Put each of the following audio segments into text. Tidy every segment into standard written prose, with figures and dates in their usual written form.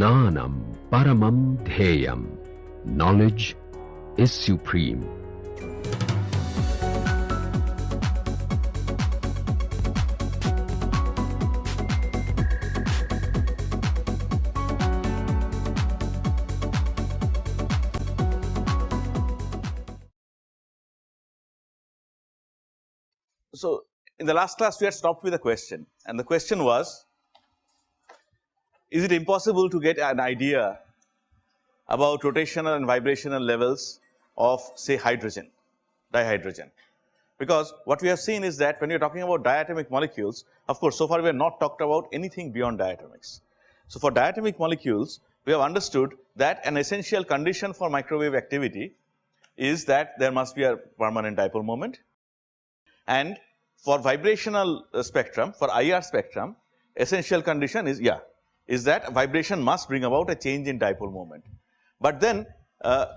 Jnanam Paramam Dheyam. Knowledge is supreme. So, in the last class we had stopped with a question, and the question was, is it impossible to get an idea about rotational and vibrational levels of say hydrogen, dihydrogen? Because what we have seen is that when you are talking about diatomic molecules, of course, so far we have not talked about anything beyond diatomics. So, for diatomic molecules, we have understood that an essential condition for microwave activity is that there must be a permanent dipole moment, and for vibrational spectrum, for IR spectrum, essential condition is that vibration must bring about a change in dipole moment. But then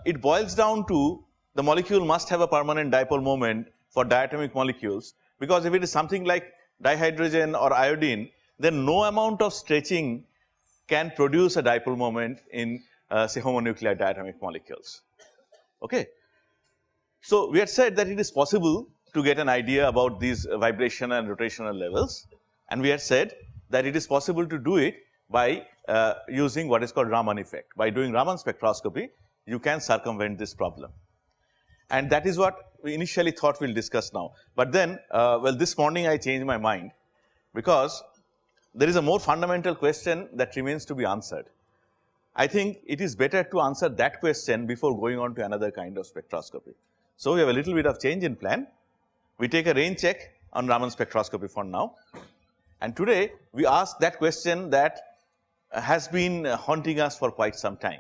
it boils down to the molecule must have a permanent dipole moment for diatomic molecules, because if it is something like dihydrogen or iodine, then no amount of stretching can produce a dipole moment in say homonuclear diatomic molecules. Okay. So, we had said that it is possible to get an idea about these vibration and rotational levels, and we had said that it is possible to do it by using what is called Raman effect. By doing Raman spectroscopy, you can circumvent this problem, and that is what we initially thought we will discuss now. But then well, this morning I changed my mind, because there is a more fundamental question that remains to be answered. I think it is better to answer that question before going on to another kind of spectroscopy. So, we have a little bit of change in plan. We take a rain check on Raman spectroscopy for now, and today we ask that question that has been haunting us for quite some time.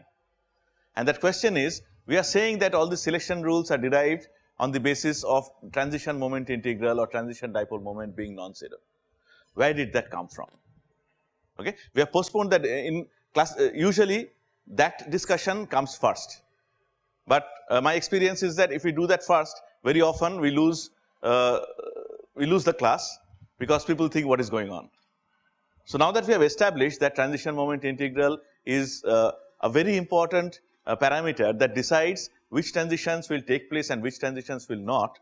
And that question is, we are saying that all the selection rules are derived on the basis of transition moment integral or transition dipole moment being non-zero. Where did that come from? Okay. We have postponed that in class. Usually that discussion comes first, but my experience is that if we do that first, very often we lose the class, because people think what is going on. So, now that we have established that transition moment integral is a very important parameter that decides which transitions will take place and which transitions will not,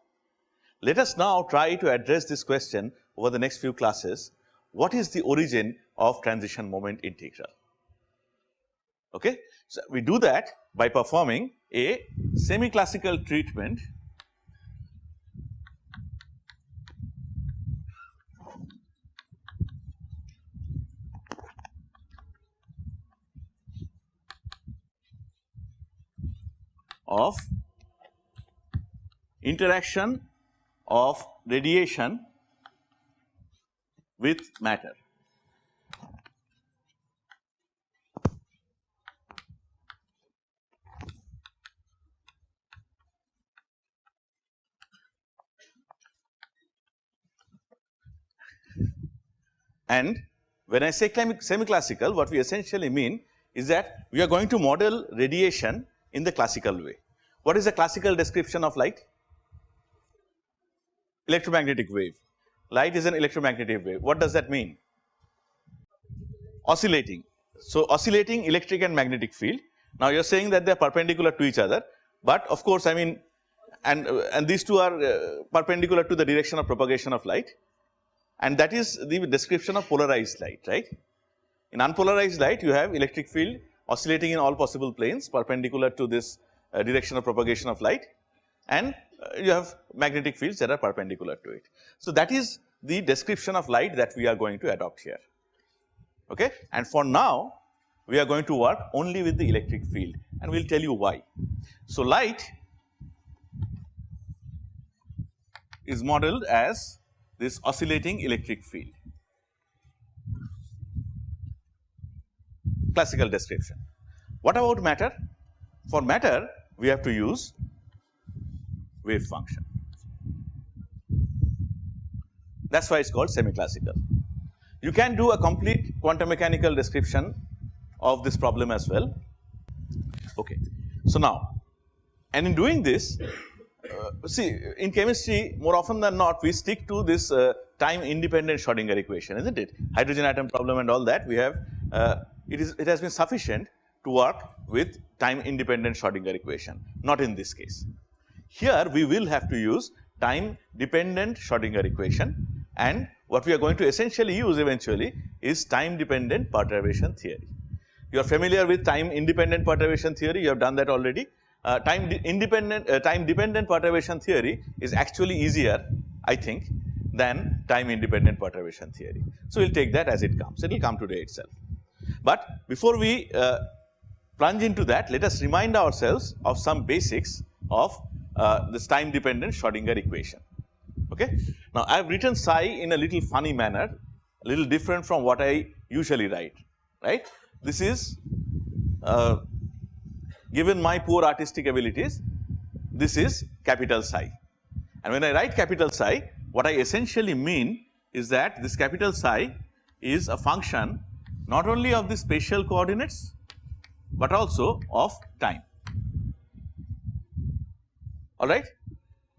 let us now try to address this question over the next few classes. What is the origin of transition moment integral? Okay. So, we do that by performing a semi-classical treatment of interaction of radiation with matter. And when I say semi-classical, what we essentially mean is that we are going to model radiation in the classical way. What is the classical description of light? Electromagnetic wave. Light is an electromagnetic wave. What does that mean? Oscillating. So, oscillating electric and magnetic field. Now, you are saying that they are perpendicular to each other, but of course, I mean, and these two are perpendicular to the direction of propagation of light, and that is the description of polarized light, right? In unpolarized light, you have electric field oscillating in all possible planes perpendicular to this direction of propagation of light, and you have magnetic fields that are perpendicular to it. So, that is the description of light that we are going to adopt here. Okay? And for now, we are going to work only with the electric field, and we will tell you why. So, light is modeled as this oscillating electric field. Classical description. What about matter? For matter, we have to use wave function. That is why it is called semi-classical. You can do a complete quantum mechanical description of this problem as well. Okay. So, now, and in doing this, see, in chemistry, more often than not, we stick to this time independent Schrodinger equation, isn't it? Hydrogen atom problem and all that, we have it has been sufficient to work with time independent Schrodinger equation, not in this case. Here we will have to use time dependent Schrodinger equation, and what we are going to essentially use eventually is time dependent perturbation theory. You are familiar with time independent perturbation theory, you have done that already. Time dependent perturbation theory is actually easier, I think, than time independent perturbation theory. So we will take that as it comes, it will come today itself. But before we plunge into that, let us remind ourselves of some basics of this time dependent Schrodinger equation. Okay? Now I have written psi in a little funny manner, a little different from what I usually write, right? This is given my poor artistic abilities, this is capital psi. And when I write capital psi, what I essentially mean is that this capital psi is a function not only of the spatial coordinates, but also of time. Alright?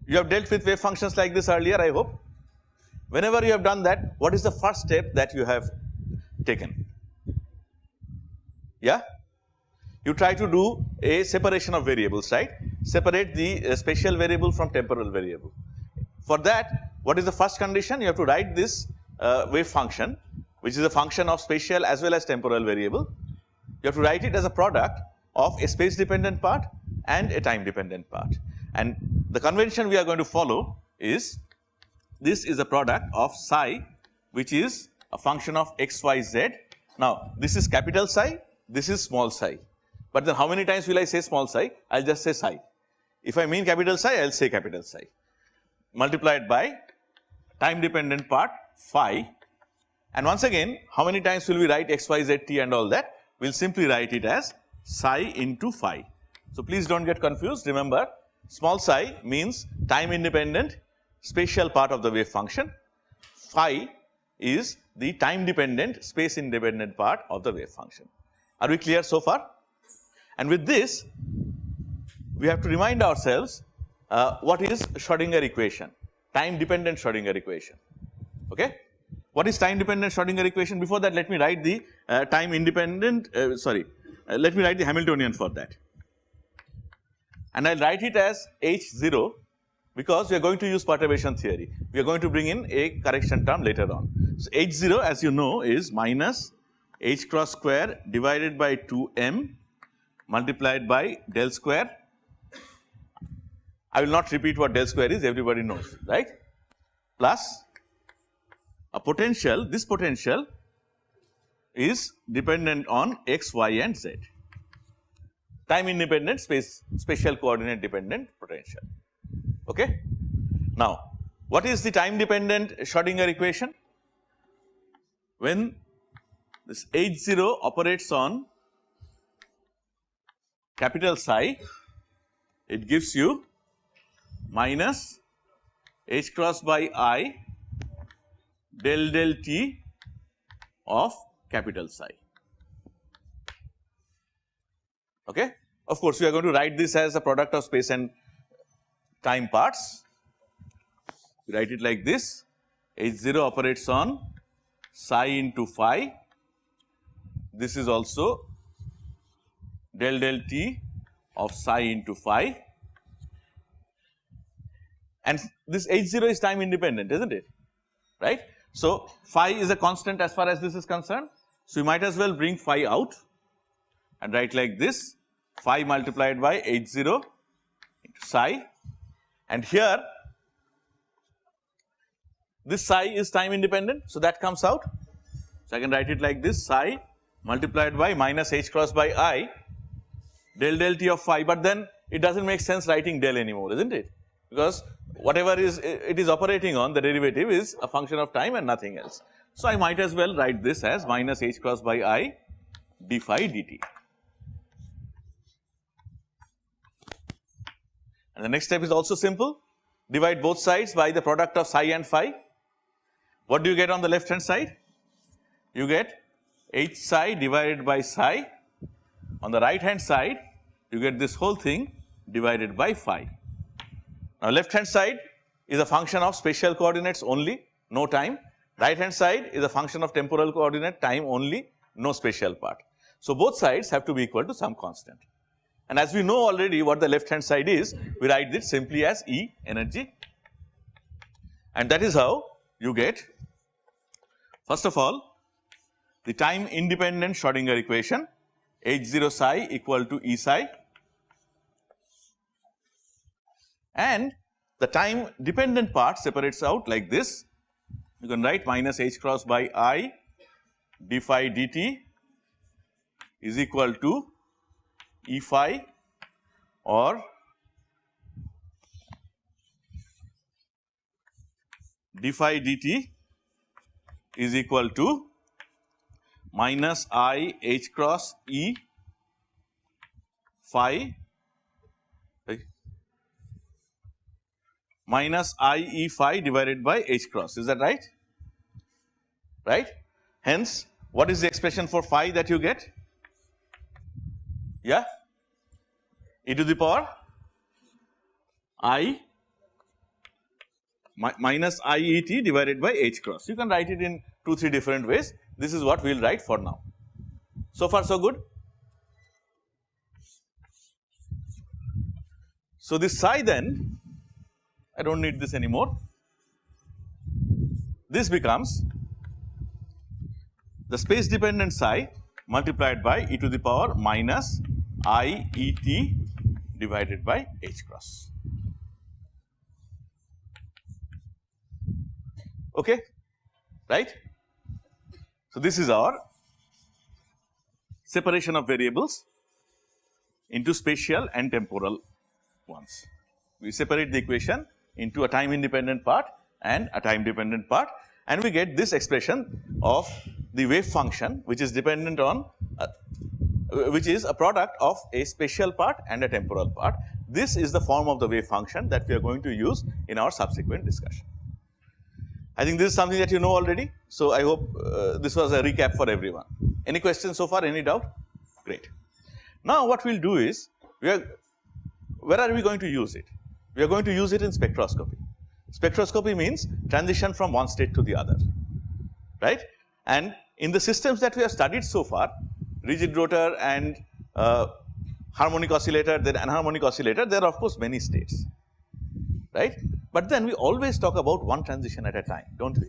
You have dealt with wave functions like this earlier, I hope. Whenever you have done that, what is the first step that you have taken? Yeah? You try to do a separation of variables, right? Separate the spatial variable from temporal variable. For that, what is the first condition? You have to write this wave function, which is a function of spatial as well as temporal variable. You have to write it as a product of a space dependent part and a time dependent part. And the convention we are going to follow is, this is a product of psi, which is a function of x, y, z. Now this is capital psi, this is small psi. But then how many times will I say small psi? I will just say psi. If I mean capital psi, I will say capital psi. Multiplied by time dependent part phi. And once again, how many times will we write x, y, z, t and all that? We will simply write it as psi into phi. So please don't get confused. Remember, small psi means time independent spatial part of the wave function. Phi is the time dependent space independent part of the wave function. Are we clear so far? And with this, we have to remind ourselves what is Schrodinger equation, time dependent Schrodinger equation. Okay? What is time dependent Schrodinger equation? Before that, let me write the time independent, let me write the Hamiltonian for that. And I will write it as H0 because we are going to use perturbation theory. We are going to bring in a correction term later on. So H0, as you know, is minus H cross square divided by 2m multiplied by del square. I will not repeat what del square is, everybody knows, right? Plus a potential, this potential is dependent on x, y and z. Time independent spatial coordinate dependent potential. Okay? Now, what is the time dependent Schrodinger equation? When this H0 operates on capital psi, it gives you minus h cross by I del t of capital psi. Okay? Of course, we are going to write this as a product of space and time parts. We write it like this: H0 operates on psi into phi. This is also del t of psi into phi. And this H0 is time independent, isn't it? Right? So phi is a constant as far as this is concerned. So you might as well bring phi out and write like this: phi multiplied by H0 into psi. And here this psi is time independent, so that comes out. So I can write it like this: psi multiplied by minus h cross by I del t of phi. But then it doesn't make sense writing del anymore, isn't it? Because whatever it is operating on, the derivative is a function of time and nothing else. So I might as well write this as minus h cross by I d phi dt. And the next step is also simple: divide both sides by the product of psi and phi. What do you get on the left hand side? You get h psi divided by psi. On the right hand side, you get this whole thing divided by phi. Now left hand side is a function of spatial coordinates only, no time. Right hand side is a function of temporal coordinate, time only, no spatial part. So, both sides have to be equal to some constant. And as we know already what the left hand side is, we write it simply as E energy, and that is how you get, first of all, the time independent Schrodinger equation H0 psi equal to E psi, and the time dependent part separates out like this. You can write minus H cross by I d phi dt is equal to E phi, or d phi dt is equal to minus I H cross E phi minus I E phi divided by H cross. Is that right? Right? Hence, what is the expression for phi that you get? Yeah? E to the power I minus I E t divided by H cross. You can write it in 2-3 different ways. This is what we will write for now. So far so good? So, this psi then, I do not need this anymore. This becomes the space dependent psi multiplied by e to the power minus I E t divided by H cross. Okay, right? So, this is our separation of variables into spatial and temporal ones. We separate the equation into a time independent part and a time dependent part, and we get this expression of the wave function, which is dependent on which is a product of a spatial part and a temporal part. This is the form of the wave function that we are going to use in our subsequent discussion. I think this is something that you know already. So, I hope this was a recap for everyone. Any questions so far? Any doubt? Great. Now, what we will do is, where are we going to use it? We are going to use it in spectroscopy. Spectroscopy means transition from one state to the other, right? And in the systems that we have studied so far, rigid rotor and harmonic oscillator, then anharmonic oscillator, there are of course many states, right? But then we always talk about one transition at a time, don't we?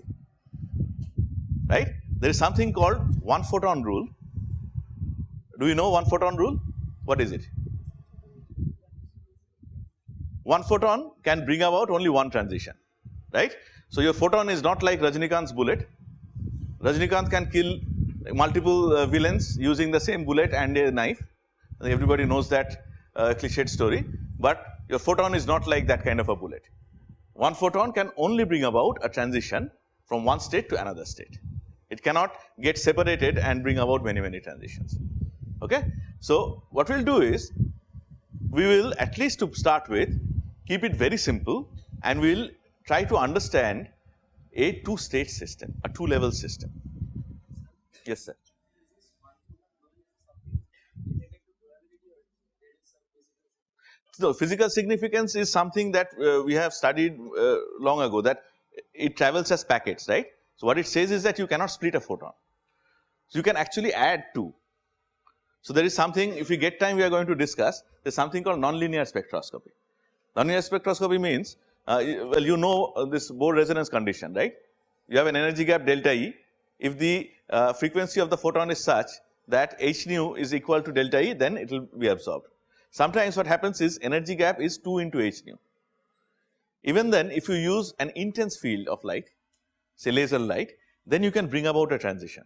Right? There is something called one photon rule. Do you know one photon rule? What is it? One photon can bring about only one transition, right? So, your photon is not like Rajnikant's bullet. Rajnikant can kill multiple villains using the same bullet and a knife. Everybody knows that cliched story, but your photon is not like that kind of a bullet. One photon can only bring about a transition from one state to another state. It cannot get separated and bring about many transitions. Okay? So, what we will do is, we will at least to start with keep it very simple, and we will try to understand a two-state system, a two-level system. Yes, sir. So, physical significance is something that we have studied long ago, that it travels as packets, right? So, what it says is that you cannot split a photon. So, you can actually add two. So, there is something, if we get time, we are going to discuss. There is something called nonlinear spectroscopy. Nonlinear spectroscopy means, well, you know this Bohr resonance condition, right? You have an energy gap delta E. If the frequency of the photon is such that h nu is equal to delta E, then it will be absorbed. Sometimes what happens is energy gap is 2 into h nu. Even then, if you use an intense field of light, say laser light, then you can bring about a transition.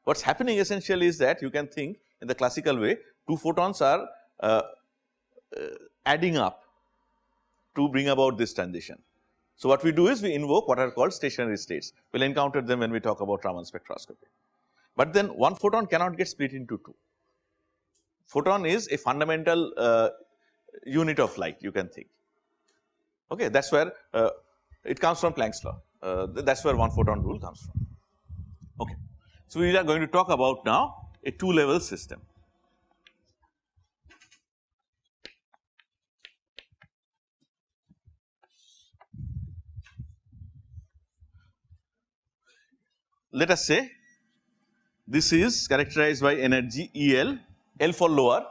What's happening essentially is that you can think in the classical way, two photons are adding up to bring about this transition. So, what we do is we invoke what are called stationary states. We will encounter them when we talk about Raman spectroscopy. But then one photon cannot get split into two. Photon is a fundamental unit of light, you can think. Okay, that is where it comes from Planck's law. That is where one photon rule comes from. Okay. So, we are going to talk about now a two-level system. Let us say this is characterized by energy EL, L for lower,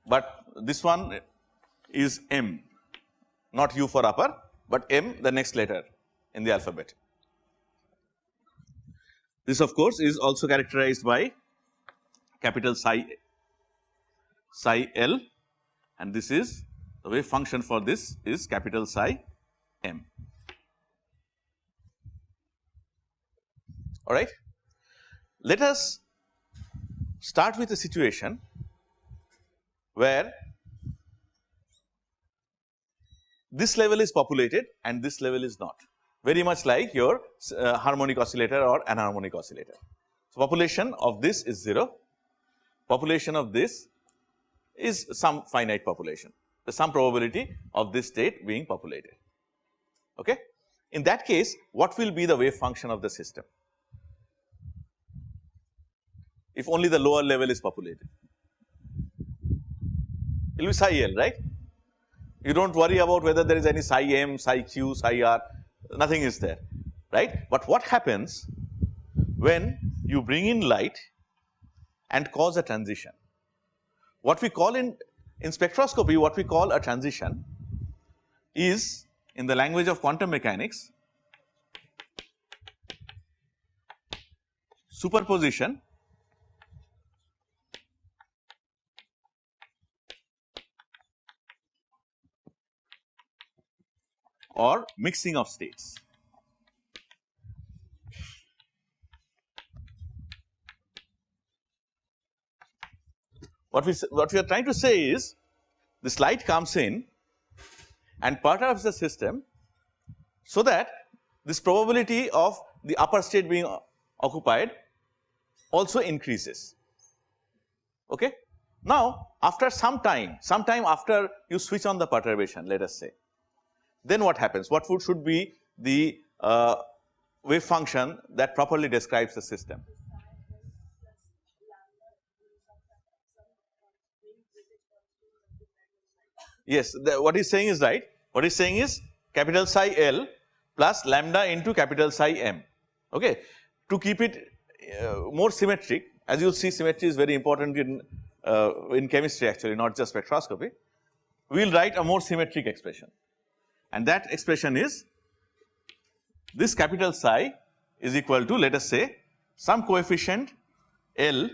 but this one is M, not U for upper, but M the next letter in the alphabet. This of course is also characterized by capital psi L, and this is the wave function for this is capital psi M. All right. Let us start with a situation where this level is populated and this level is not, very much like your harmonic oscillator or anharmonic oscillator. So, population of this is 0, population of this is some finite population, some probability of this state being populated. Okay. In that case, what will be the wave function of the system if only the lower level is populated? It will be psi L, right? You do not worry about whether there is any psi M, psi Q, psi R, nothing is there, right? But what happens when you bring in light and cause a transition? What we call in spectroscopy, what we call a transition is, in the language of quantum mechanics, superposition or mixing of states. What we are trying to say is, this light comes in and perturbs the system, so that this probability of the upper state being occupied also increases. Okay. Now, after some time after you switch on the perturbation, let us say, then what happens? What should be the wave function that properly describes the system? Yes, what he is saying is right. What he is saying is capital psi L plus lambda into capital psi M. Okay. To keep it more symmetric, as you will see, symmetry is very important in chemistry actually, not just spectroscopy. We will write a more symmetric expression, and that expression is, this capital psi is equal to, let us say, some coefficient L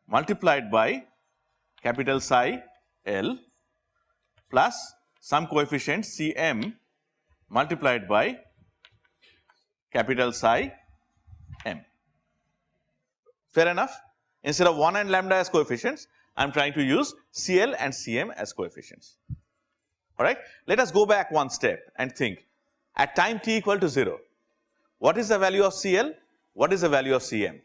multiplied by capital psi L plus some coefficient Cm multiplied by capital psi M. Fair enough? Instead of 1 and lambda as coefficients, I am trying to use Cl and Cm as coefficients. All right. Let us go back one step and think, at time t equal to 0, what is the value of Cl? What is the value of Cm?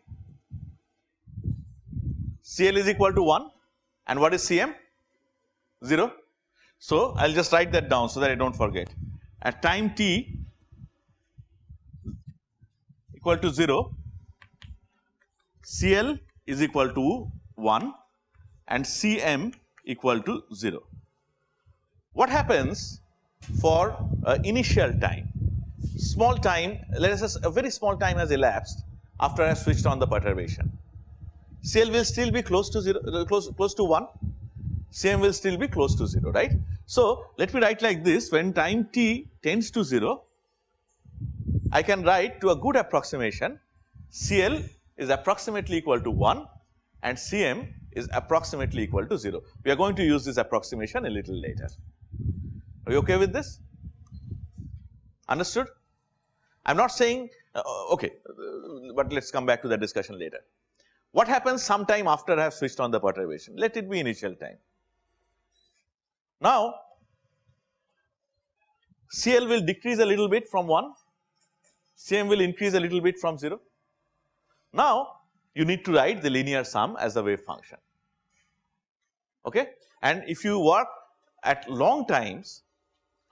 Cl is equal to 1, and what is Cm? 0. So, I will just write that down so that I do not forget. At time t equal to 0, Cl is equal to 1 and Cm equal to 0. What happens for initial time? Small time, let us say a very small time has elapsed after I have switched on the perturbation. Cl will still be close to 0, close to 1. Cm will still be close to 0, right? So, let me write like this: when time t tends to 0, I can write, to a good approximation, Cl is approximately equal to 1 and Cm is approximately equal to 0. We are going to use this approximation a little later. Are you okay with this? Understood? I am not saying, okay, but let us come back to the discussion later. What happens sometime after I have switched on the perturbation? Let it be initial time. Now, Cl will decrease a little bit from 1, Cm will increase a little bit from 0. Now, you need to write the linear sum as the wave function. Okay? And if you work at long times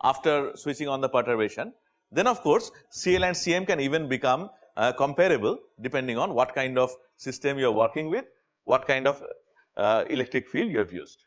after switching on the perturbation, then of course, Cl and Cm can even become comparable depending on what kind of system you are working with, what kind of electric field you have used.